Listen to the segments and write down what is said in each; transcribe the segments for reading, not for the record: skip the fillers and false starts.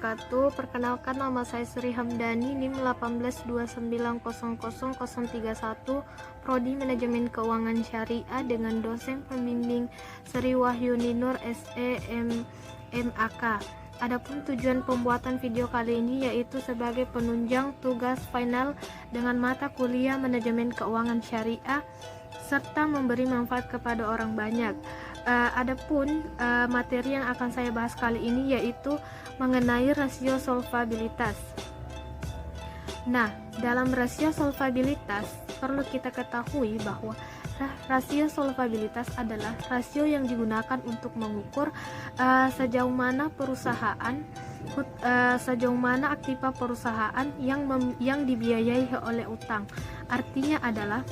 wabarakatuh. Perkenalkan, nama saya Sri Hamdani, NIM 182900031, Prodi Manajemen Keuangan Syariah dengan dosen pembimbing Sri Wahyuni Nur SE MAK. Adapun tujuan pembuatan video kali ini yaitu sebagai penunjang tugas final dengan mata kuliah Manajemen Keuangan Syariah serta memberi manfaat kepada orang banyak. Adapun materi yang akan saya bahas kali ini yaitu mengenai rasio solvabilitas. Nah, dalam rasio solvabilitas perlu kita ketahui bahwa rasio solvabilitas adalah rasio yang digunakan untuk mengukur sejauh mana aktiva perusahaan yang dibiayai oleh utang. Artinya adalah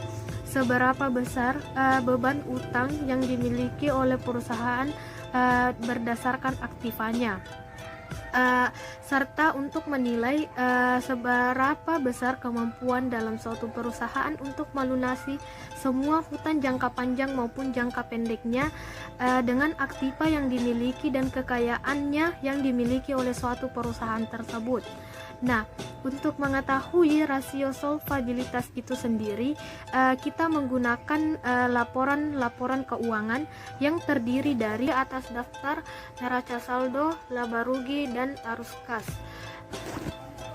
seberapa besar beban utang yang dimiliki oleh perusahaan berdasarkan aktivanya, serta untuk menilai seberapa besar kemampuan dalam suatu perusahaan untuk melunasi semua hutang jangka panjang maupun jangka pendeknya dengan aktiva yang dimiliki dan kekayaannya yang dimiliki oleh suatu perusahaan tersebut. Nah, untuk mengetahui rasio solvabilitas itu sendiri, kita menggunakan laporan keuangan yang terdiri dari atas daftar, neraca saldo, laba rugi, dan arus kas.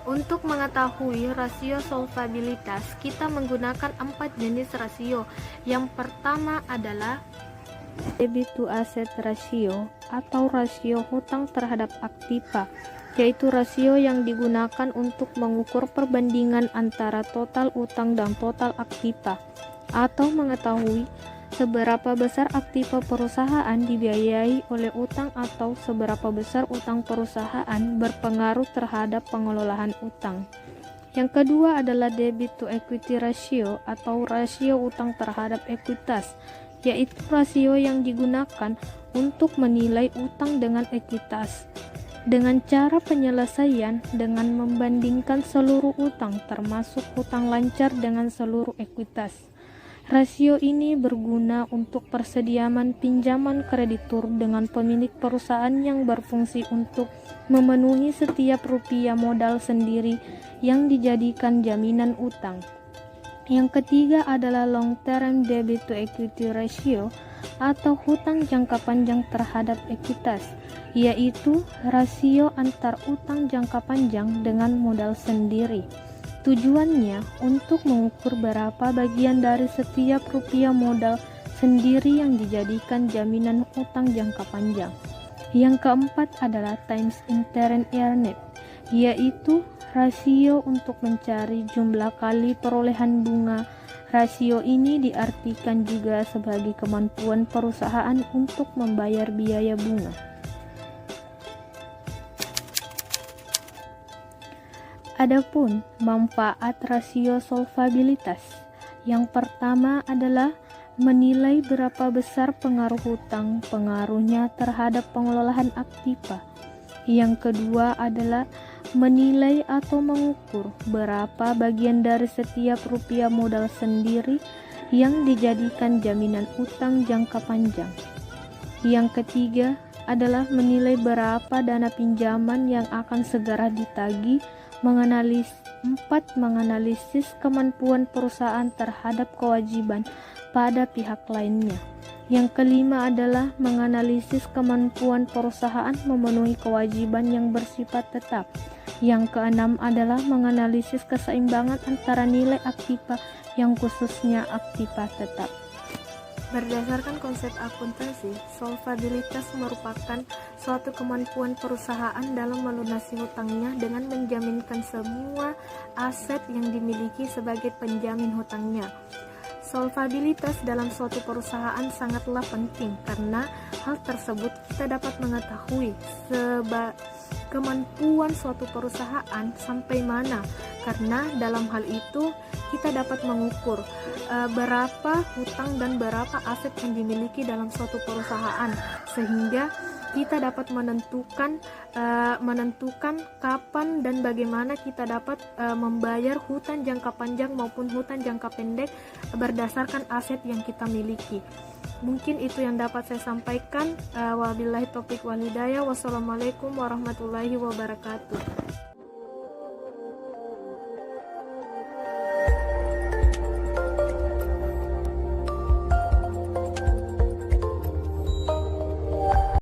Untuk mengetahui rasio solvabilitas, kita menggunakan 4 jenis rasio. Yang pertama adalah debit to asset ratio atau rasio hutang terhadap aktiva, yaitu rasio yang digunakan untuk mengukur perbandingan antara total utang dan total aktiva, atau mengetahui seberapa besar aktiva perusahaan dibiayai oleh utang atau seberapa besar utang perusahaan berpengaruh terhadap pengelolaan utang. Yang kedua adalah debit to equity ratio atau rasio utang terhadap ekuitas, yaitu rasio yang digunakan untuk menilai utang dengan ekuitas dengan cara penyelesaian dengan membandingkan seluruh utang termasuk hutang lancar dengan seluruh ekuitas. Rasio ini berguna untuk persediaan pinjaman kreditur dengan pemilik perusahaan yang berfungsi untuk memenuhi setiap rupiah modal sendiri yang dijadikan jaminan utang. Yang ketiga adalah long term debit to equity ratio atau hutang jangka panjang terhadap ekuitas, yaitu rasio antar utang jangka panjang dengan modal sendiri. Tujuannya untuk mengukur berapa bagian dari setiap rupiah modal sendiri yang dijadikan jaminan utang jangka panjang. Yang keempat adalah times interim earned, yaitu rasio untuk mencari jumlah kali perolehan bunga. Rasio ini diartikan juga sebagai kemampuan perusahaan untuk membayar biaya bunga. Adapun manfaat rasio solvabilitas, yang pertama adalah menilai berapa besar pengaruh hutang pengaruhnya terhadap pengelolaan aktiva. Yang kedua adalah menilai atau mengukur berapa bagian dari setiap rupiah modal sendiri yang dijadikan jaminan utang jangka panjang. Yang ketiga adalah menilai berapa dana pinjaman yang akan segera ditagih. Menganalisis kemampuan perusahaan terhadap kewajiban pada pihak lainnya. Yang kelima adalah menganalisis kemampuan perusahaan memenuhi kewajiban yang bersifat tetap. Yang keenam adalah menganalisis keseimbangan antara nilai aktiva yang khususnya aktiva tetap. Berdasarkan konsep akuntansi, solvabilitas merupakan suatu kemampuan perusahaan dalam melunasi hutangnya dengan menjaminkan semua aset yang dimiliki sebagai penjamin hutangnya. Solvabilitas dalam suatu perusahaan sangatlah penting karena hal tersebut kita dapat mengetahui kemampuan suatu perusahaan sampai mana, karena dalam hal itu kita dapat mengukur berapa hutang dan berapa aset yang dimiliki dalam suatu perusahaan, sehingga kita dapat menentukan kapan dan bagaimana kita dapat membayar hutang jangka panjang maupun hutang jangka pendek berdasarkan aset yang kita miliki. Mungkin itu yang dapat saya sampaikan. Wabillahi taufiq wal hidayah. Wassalamualaikum warahmatullahi wabarakatuh.